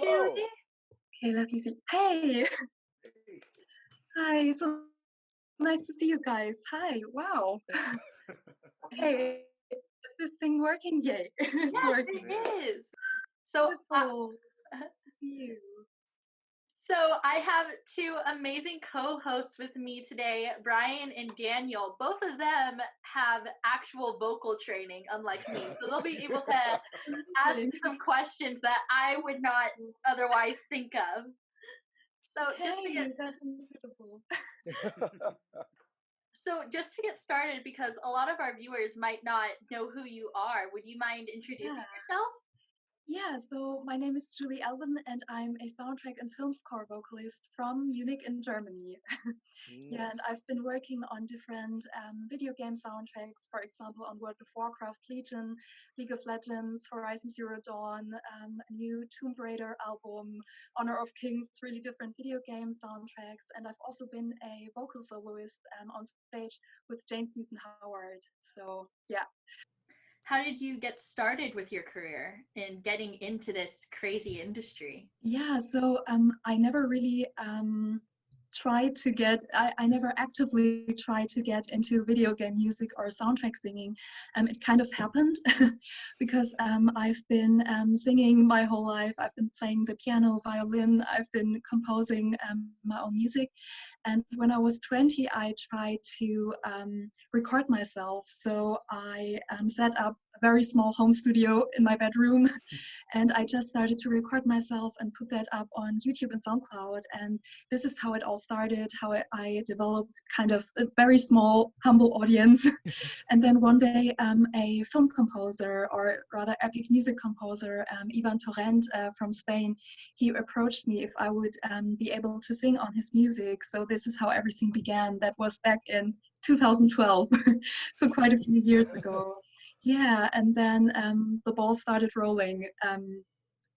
Hello. Julie. Hey, let me see. Hey, Hey. hi. So nice to see you guys. Hi. Wow. Hey, is this thing working? Yay. It's Yes, working. it is. So, Wonderful. Nice to see you. so I have two amazing co-hosts with me today, Bryan and Daniel. Both of them have actual vocal training, unlike me. So they'll be able to ask Amazing. some questions that I would not otherwise think of. So just to Hey, get that's beautiful. get started, because a lot of our viewers might not know who you are, would you mind introducing Yeah. yourself? Yeah, so my name is Julie Elven, and I'm a soundtrack and film score vocalist from Munich in Germany. Yeah, Nice. and I've been working on different video game soundtracks, for example, on World of Warcraft, Legion, League of Legends, Horizon Zero Dawn, a new Tomb Raider album, Honor of Kings, really different video game soundtracks. And I've also been a vocal soloist on stage with James Newton Howard. So, yeah. How did you get started with your career in getting into this crazy industry? Yeah, so I never really I never actively tried to get into video game music or soundtrack singing. It kind of happened because I've been singing my whole life. I've been playing the piano, violin, I've been composing my own music. And when I was 20, I tried to record myself. So I set up a very small home studio in my bedroom, and I just started to record myself and put that up on YouTube and SoundCloud. And this is how it all started, how I developed kind of a very small, humble audience. And then one day, a film composer, or rather epic music composer, Ivan Torrent from Spain, he approached me if I would be able to sing on his music. So this is how everything began. That was back in 2012, so quite a few years ago. Yeah, and then the ball started rolling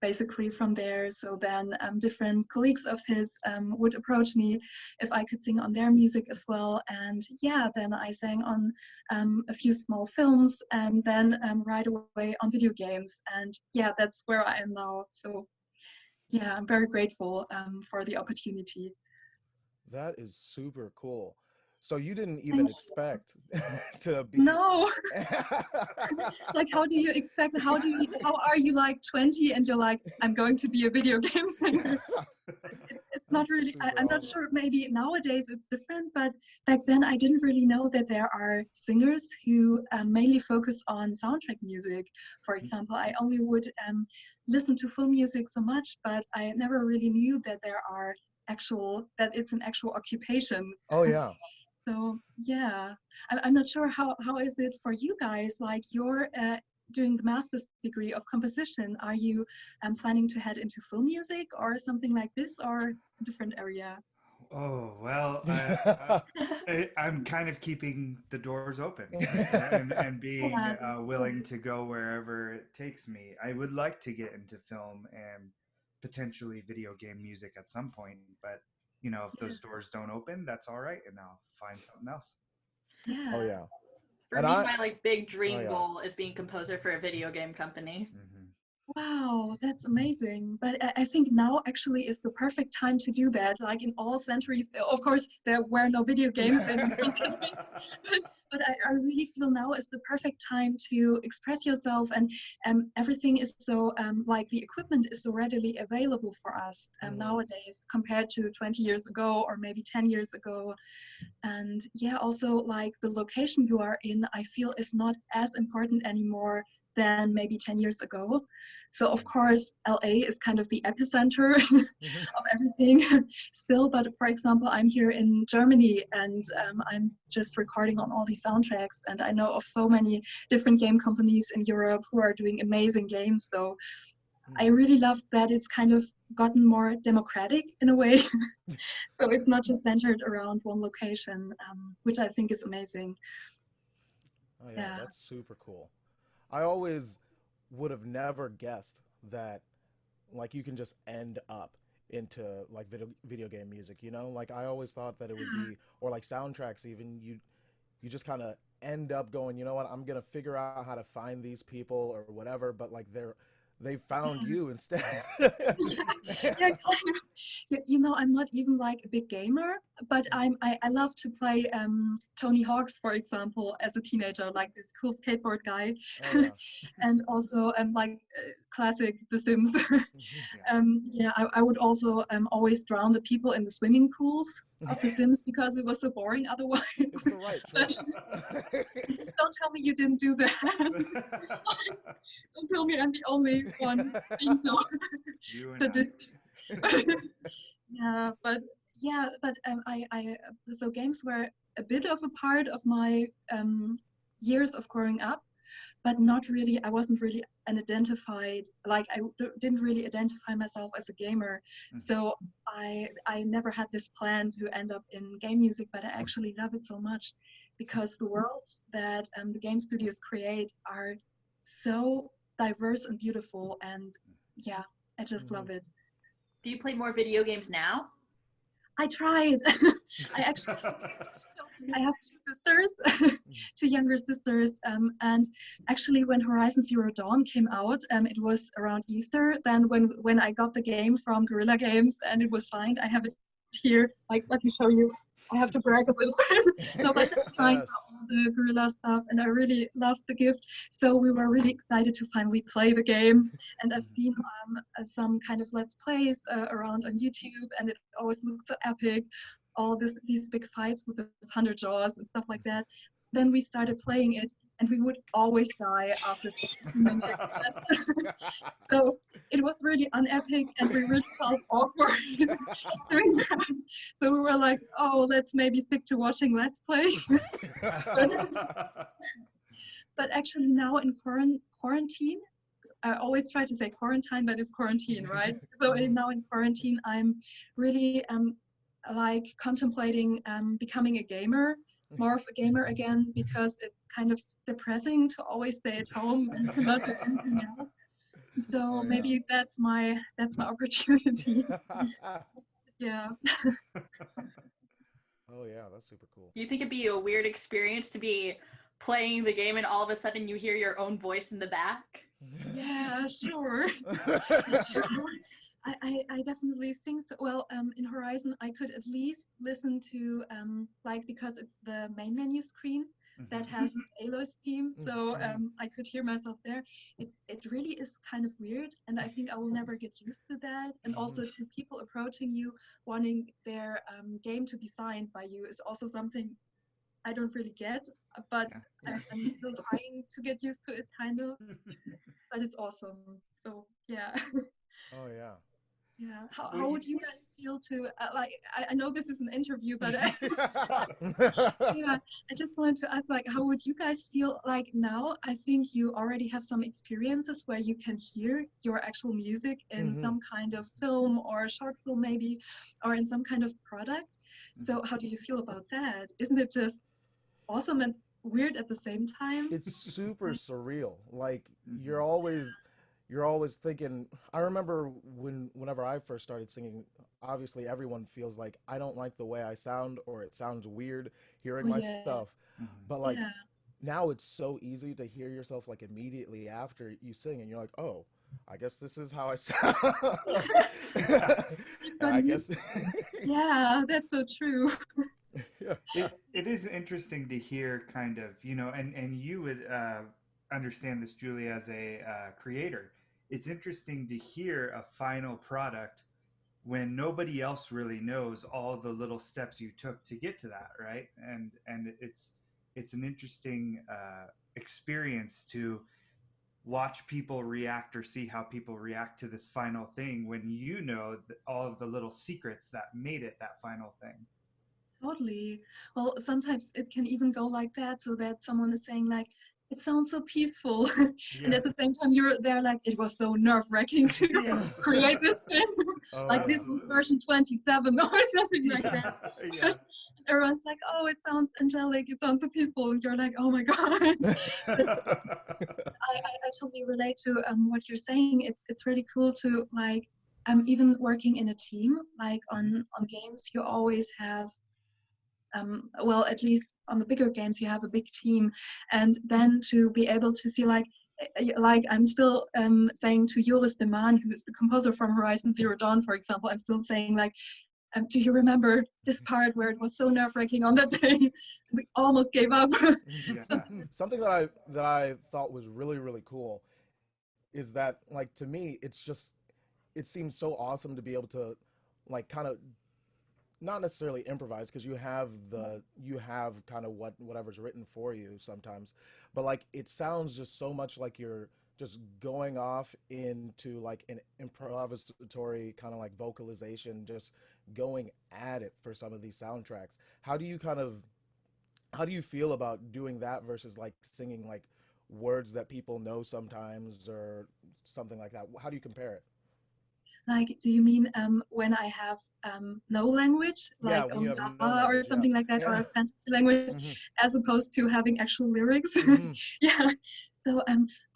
basically from there. So then different colleagues of his would approach me if I could sing on their music as well. And yeah, then I sang on a few small films, and then right away on video games. And yeah, that's where I am now. So yeah, I'm very grateful for the opportunity. That is super cool. So you didn't even Thank expect to be No, like how do you expect, how are you like 20 and you're like, I'm going to be a video game singer? It's not That's really, super I'm not awesome. sure, maybe nowadays it's different, but back then I didn't really know that there are singers who mainly focus on soundtrack music. For example, I only would listen to full music so much, but I never really knew that that it's an actual occupation. Oh yeah. So yeah, I'm not sure how is it for you guys? Like you're doing the master's degree of composition. Are you planning to head into film music or something like this, or a different area? Oh, well, I'm kind of keeping the doors open and being Yeah, that's willing good. to go wherever it takes me. I would like to get into film and potentially video game music at some point, but if Yeah, those doors don't open, that's all right, and I'll find something else. Oh yeah. yeah. For And me, I my big oh dream yeah. goal is being composer for a video game company. Hmm. Wow, that's amazing. But I think now actually is the perfect time to do that. Like in all centuries, of course, there were no video games in ancient Greece, but I really feel now is the perfect time to express yourself, and everything is so, like the equipment is so readily available for us Mhm. nowadays compared to 20 years ago or maybe 10 years ago. And yeah, also like the location you are in, I feel is not as important anymore than maybe 10 years ago. So of course, LA is kind of the epicenter of everything still. But for example, I'm here in Germany, and I'm just recording on all these soundtracks. And I know of so many different game companies in Europe who are doing amazing games. So I really love that it's kind of gotten more democratic in a way. So it's not just centered around one location, which I think is amazing. Oh yeah, Yeah. that's super cool. I always would have never guessed that like you can just end up into like video game music, you know? Like I always thought that it would be, or like soundtracks even, you just kind of end up going, you know what, I'm gonna figure out how to find these people or whatever, but like they found you instead. though I'm not even like a big gamer, but I love to play Tony Hawk's, for example, as a teenager, like this cool skateboard guy, Oh yeah. and also like classic The Sims. Yeah. Yeah, I would also always drown the people in the swimming pools of The Sims because it was so boring otherwise. It's the right choice. Don't tell me you didn't do that. Don't tell me I'm the only one being so You and sadistic. Yeah, but so games were a bit of a part of my years of growing up, but not really. I wasn't really didn't really identify myself as a gamer. Mhm. So I never had this plan to end up in game music, but I actually love it so much because the worlds that the game studios create are so diverse and beautiful, and yeah, I just love it. Do you play more video games now? I tried. I have two sisters, two younger sisters, and actually when Horizon Zero Dawn came out, it was around Easter. Then when I got the game from Guerrilla Games and it was signed, I have it here. Like, let me show you. I have to brag a little bit. So I signed all the Guerrilla stuff, and I really loved the gift. So we were really excited to finally play the game. And I've seen some kind of Let's Plays around on YouTube, and it always looked so epic. All these big fights with the Thunder Jaws and stuff like that. Then we started playing it, and we would always die after 15 minutes. So it was really unepic, and we really felt awkward doing that. So we were like, oh, let's maybe stick to watching Let's Play. But actually now in quarantine, I always try to say quarantine, but it's quarantine, right? So now in quarantine, I'm really like contemplating becoming a gamer, more of a gamer again, because it's kind of depressing to always stay at home and to not do anything else. So maybe that's my opportunity. Yeah. Oh yeah, that's super cool. Do you think it'd be a weird experience to be playing the game and all of a sudden you hear your own voice in the back? Yeah, sure. Sure. I definitely think so. Well, in Horizon, I could at least listen to like, because it's the main menu screen that has Aloy's theme, so I could hear myself there. It really is kind of weird, and I think I will never get used to that. And also to people approaching you, wanting their game to be signed by you is also something I don't really get, but I'm still trying to get used to it, kind of. But it's awesome. So yeah. Oh yeah. Yeah. How would you guys feel to like? I know this is an interview, but yeah, I just wanted to ask, like, how would you guys feel like now? I think you already have some experiences where you can hear your actual music in some kind of film or short film, maybe, or in some kind of product. So how do you feel about that? Isn't it just awesome and weird at the same time? It's super surreal. Like you're always thinking. I remember whenever I first started singing, obviously everyone feels like I don't like the way I sound, or it sounds weird hearing my stuff. But like now it's so easy to hear yourself like immediately after you sing, and you're like, oh, I guess this is how I sound. I guess. Yeah, that's so true. It is interesting to hear, kind of, you know, and you would understand this, Julie, as a creator. It's interesting to hear a final product when nobody else really knows all the little steps you took to get to that, right? And it's an interesting experience to watch people react or see how people react to this final thing when you know all of the little secrets that made it that final thing. Totally. Well, sometimes it can even go like that, so that someone is saying like, it sounds so peaceful. And at the same time, you're there like, it was so nerve-wracking to create this thing. Like this was version 27 or something like that. Everyone's like, oh, it sounds angelic, it sounds so peaceful. And you're like, oh my God. I totally relate to what you're saying. It's really cool to like, even working in a team, like on games, you always have well, at least on the bigger games, you have a big team, and then to be able to see like I'm still saying to Joris de Man, who is the composer from Horizon Zero Dawn, for example, I'm still saying like, do you remember this part where it was so nerve-wracking on that day? We almost gave up. Yeah. Something that I thought was really, really cool is that, like, to me, it seems so awesome to be able to, like, kind of not necessarily improvise, because you have kind of whatever's written for you sometimes, but like it sounds just so much like you're just going off into like an improvisatory kind of like vocalization, just going at it for some of these soundtracks. How do you feel about doing that versus like singing like words that people know sometimes or something like that? How do you compare it? Like, do you mean when I have no language, Yeah, like when you have no or language, yeah. something like that, or Yeah. a fantasy language, Hmm. as opposed to having actual lyrics? Hmm. Yeah. So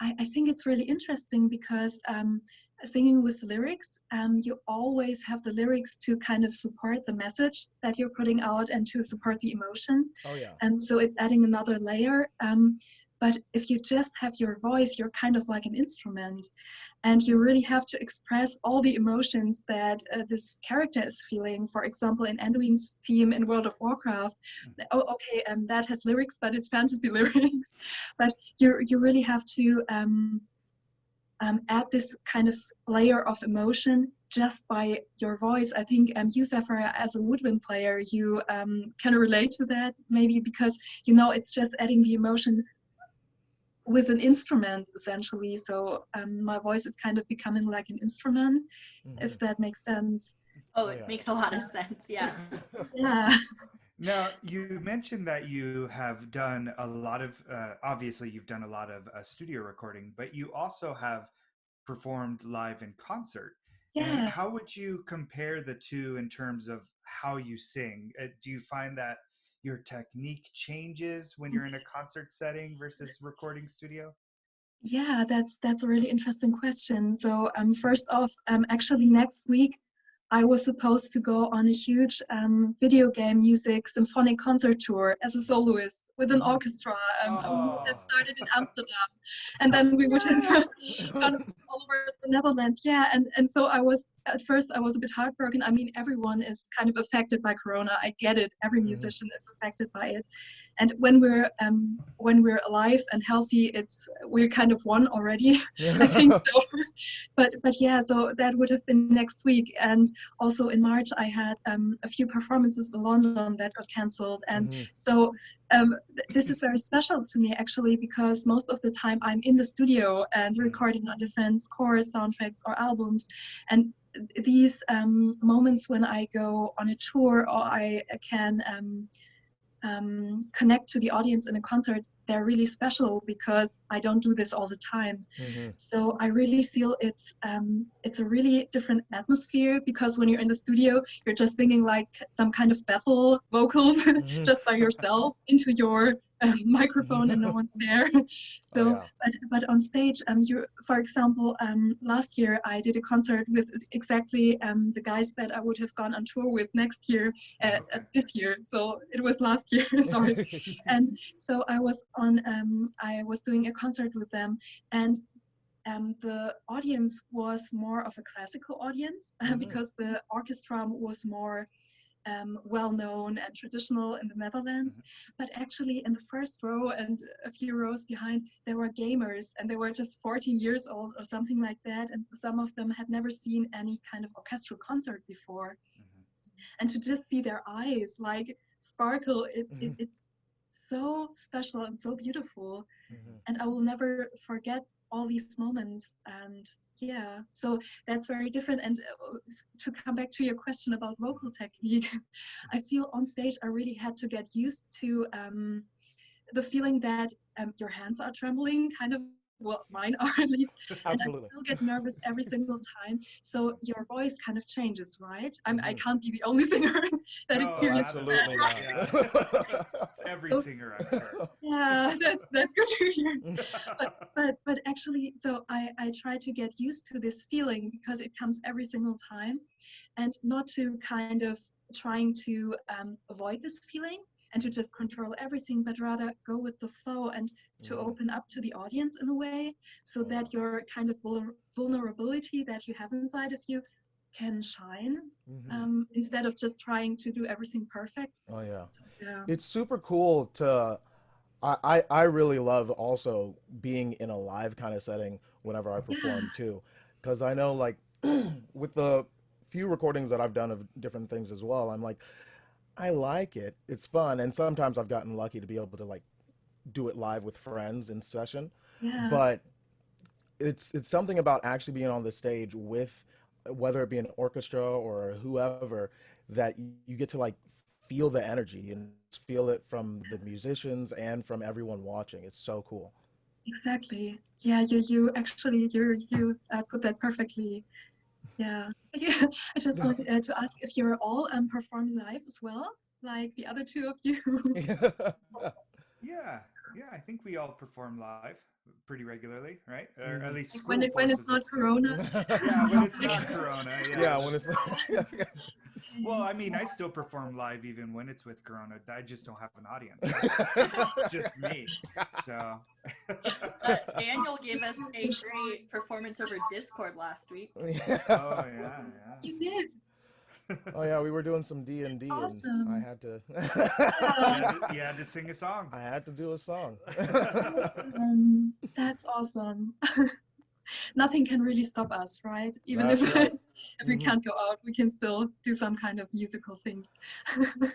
I think it's really interesting because singing with lyrics, you always have the lyrics to kind of support the message that you're putting out and to support the emotion. Oh yeah. And so it's adding another layer. But if you just have your voice, you're kind of like an instrument, and you really have to express all the emotions that this character is feeling. For example, in Anduin's theme in World of Warcraft, oh, okay, that has lyrics, but it's fantasy lyrics. But you really have to add this kind of layer of emotion just by your voice. I think you, Sapphire, as a woodwind player, you can relate to that maybe because, you know, it's just adding the emotion with an instrument essentially. So my voice is kind of becoming like an instrument, if that makes sense. Oh, Oh, it yeah. makes a lot of sense. Yeah. Yeah. Now, you mentioned that you have done a lot of, obviously, you've done a lot of studio recording, but you also have performed live in concert. And Yeah. how would you compare the two in terms of how you sing? Do you find that your technique changes when you're in a concert setting versus recording studio? Yeah, that's a really interesting question. So first off, actually next week I was supposed to go on a huge video game music symphonic concert tour as a soloist with an orchestra. We would have started in Amsterdam, and then we would have gone all over the Netherlands. Yeah, and so I was at first I was a bit heartbroken. I mean, everyone is kind of affected by Corona. I get it. Every musician is affected by it. And when we're alive and healthy, we're kind of won already. I think so. But yeah, so that would have been next week. And also in March, I had a few performances in London that got cancelled. And so this is very special to me actually, because most of the time I'm in the studio and recording on different scores, soundtracks, or albums. And these moments when I go on a tour or I can connect to the audience in a concert, they're really special because I don't do this all the time. So I really feel it's a really different atmosphere, because when you're in the studio, you're just singing like some kind of battle vocals just by yourself into your microphone and no one's there. So, but on stage, for example, last year I did a concert with exactly the guys that I would have gone on tour with next year, this year. So it was last year, sorry. And so I was doing a concert with them, and the audience was more of a classical audience because the orchestra was more well-known and traditional in the Netherlands. But actually in the first row and a few rows behind, there were gamers, and they were just 14 years old or something like that, and some of them had never seen any kind of orchestral concert before. And to just see their eyes like sparkle, it's so special and so beautiful. And I will never forget all these moments. And yeah, so that's very different. And to come back to your question about vocal technique, I feel on stage I really had to get used to the feeling that your hands are trembling, kind of. Well, mine are at least, and I still get nervous every single time. So your voice kind of changes, right? I can't be the only singer that experiences that. It's every singer, I'm sure. Yeah, that's good to hear. But actually, so I try to get used to this feeling because it comes every single time, and not to kind of trying to avoid this feeling and to just control everything, but rather go with the flow and to open up to the audience in a way, so that your kind of vulnerability that you have inside of you can shine Mm-hmm. instead of just trying to do everything perfect. Oh yeah. So, yeah. It's super cool to I really love also being in a live kind of setting whenever I Yeah. perform too. Because I know like with the few recordings that I've done of different things as well, I'm like, I like it. It's fun. And sometimes I've gotten lucky to be able to like do it live with friends in session. Yeah. But it's something about actually being on the stage with whether it be an orchestra or whoever that you get to like feel the energy and feel it from the Yes. musicians and from everyone watching. It's so cool. Exactly. Yeah. You actually you put that perfectly. Yeah. Yeah. I just want to ask if you're all performing live as well, like the other two of you. Yeah, yeah. I think we all perform live pretty regularly, right? Or at Mhm. least Like school when it's forces not us to. Corona. Yeah, when it's not Corona. Yeah. Yeah, when it's Well, I mean, I still perform live even when it's with Corona. I just don't have an audience. That's just me. So. Daniel gave us a great performance over Discord last week. Oh yeah, You did. Oh yeah, we were doing some D&D and I Awesome. had to Yeah. You had to sing a song. I had to do a song. That's awesome. Nothing can really stop us, right? Even That's if right. if we Mhm. can't go out, we can still do some kind of musical things.